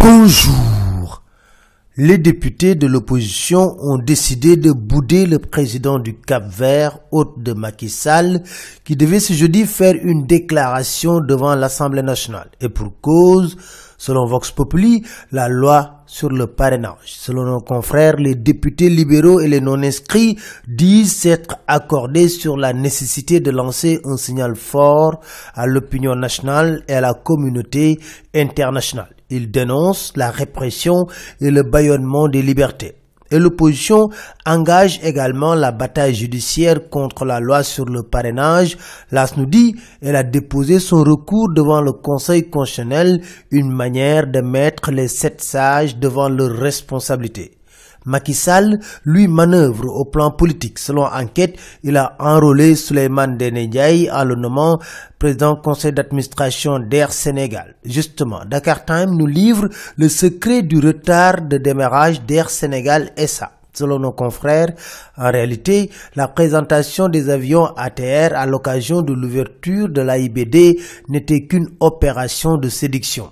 Bonjour. Les députés de l'opposition ont décidé de bouder le président du Cap-Vert, hôte de Macky Sall, qui devait ce jeudi faire une déclaration devant l'Assemblée nationale. Et pour cause, selon Vox Populi, la loi sur le parrainage. Selon nos confrères, les députés libéraux et les non-inscrits disent s'être accordés sur la nécessité de lancer un signal fort à l'opinion nationale et à la communauté internationale. Ils dénoncent la répression et le bâillonnement des libertés. Et l'opposition engage également la bataille judiciaire contre la loi sur le parrainage. L'AS nous dit qu'elle a déposé son recours devant le Conseil constitutionnel, une manière de mettre les 7 sages devant leurs responsabilités. Macky Sall, lui, manœuvre au plan politique. Selon enquête, il a enrôlé Souleymane Ndéné Ndiaye en le nommant président conseil d'administration d'Air Sénégal. Justement, Dakar Time nous livre le secret du retard de démarrage d'Air Sénégal SA. Selon nos confrères, en réalité, la présentation des avions ATR à l'occasion de l'ouverture de l'AIBD n'était qu'une opération de séduction.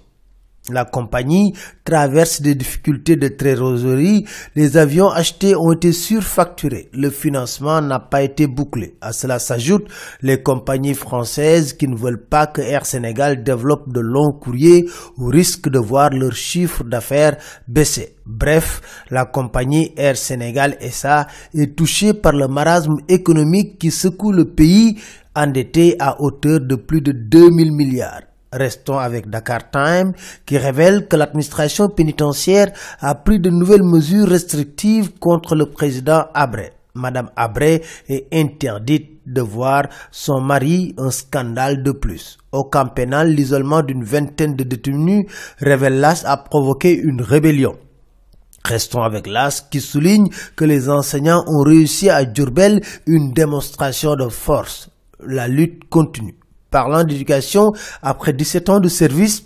La compagnie traverse des difficultés de trésorerie. Les avions achetés ont été surfacturés. Le financement n'a pas été bouclé. À cela s'ajoutent les compagnies françaises qui ne veulent pas que Air Sénégal développe de longs courriers au risque de voir leur chiffre d'affaires baisser. Bref, la compagnie Air Sénégal SA est touchée par le marasme économique qui secoue le pays, endetté à hauteur de plus de 2000 milliards. Restons avec Dakar Time qui révèle que l'administration pénitentiaire a pris de nouvelles mesures restrictives contre le président Habré. Madame Habré est interdite de voir son mari, un scandale de plus. Au camp pénal, l'isolement d'une vingtaine de détenus, révèle l'AS, a provoqué une rébellion. Restons avec l'AS qui souligne que les enseignants ont réussi à Diourbel une démonstration de force. La lutte continue. Parlant d'éducation, après 17 ans de service,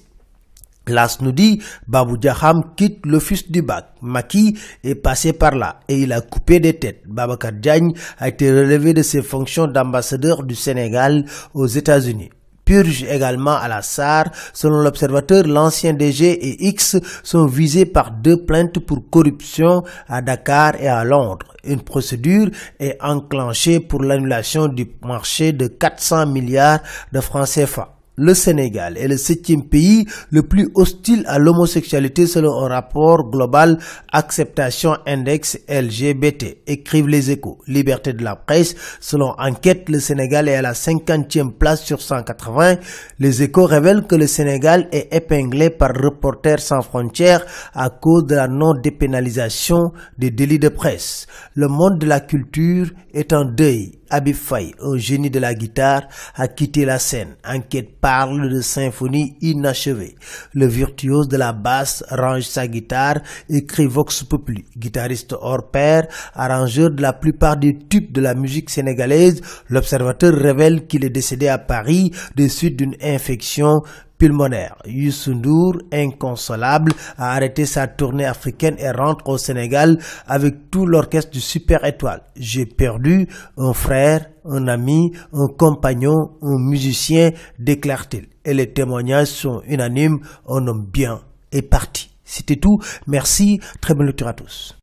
l'AS nous dit Babou Diakham quitte l'office du bac. Macky est passé par là et il a coupé des têtes. Babacar Diagne a été relevé de ses fonctions d'ambassadeur du Sénégal aux États-Unis. Purge également à la SAR. Selon l'Observateur, l'ancien DG et X sont visés par 2 plaintes pour corruption à Dakar et à Londres. Une procédure est enclenchée pour l'annulation du marché de 400 milliards de francs CFA. Le Sénégal est le 7e pays le plus hostile à l'homosexualité selon un rapport global Acceptation Index LGBT, écrivent les Échos. Liberté de la presse, selon enquête, le Sénégal est à la 50e place sur 180. Les Échos révèlent que le Sénégal est épinglé par Reporters sans frontières à cause de la non-dépénalisation des délits de presse. Le monde de la culture est en deuil. Habib Faye, un génie de la guitare, a quitté la scène. Enquête parle de symphonie inachevée. Le virtuose de la basse range sa guitare, écrit Vox Populi. Guitariste hors pair, arrangeur de la plupart des tubes de la musique sénégalaise, l'Observateur révèle qu'il est décédé à Paris des suites d'une infection pulmonaire. Youssou N'Dour, inconsolable, a arrêté sa tournée africaine et rentre au Sénégal avec tout l'orchestre du Super Étoile. J'ai perdu un frère, un ami, un compagnon, un musicien, déclare-t-il. Et les témoignages sont unanimes, un homme bien est parti. C'était tout. Merci. Très bonne lecture à tous.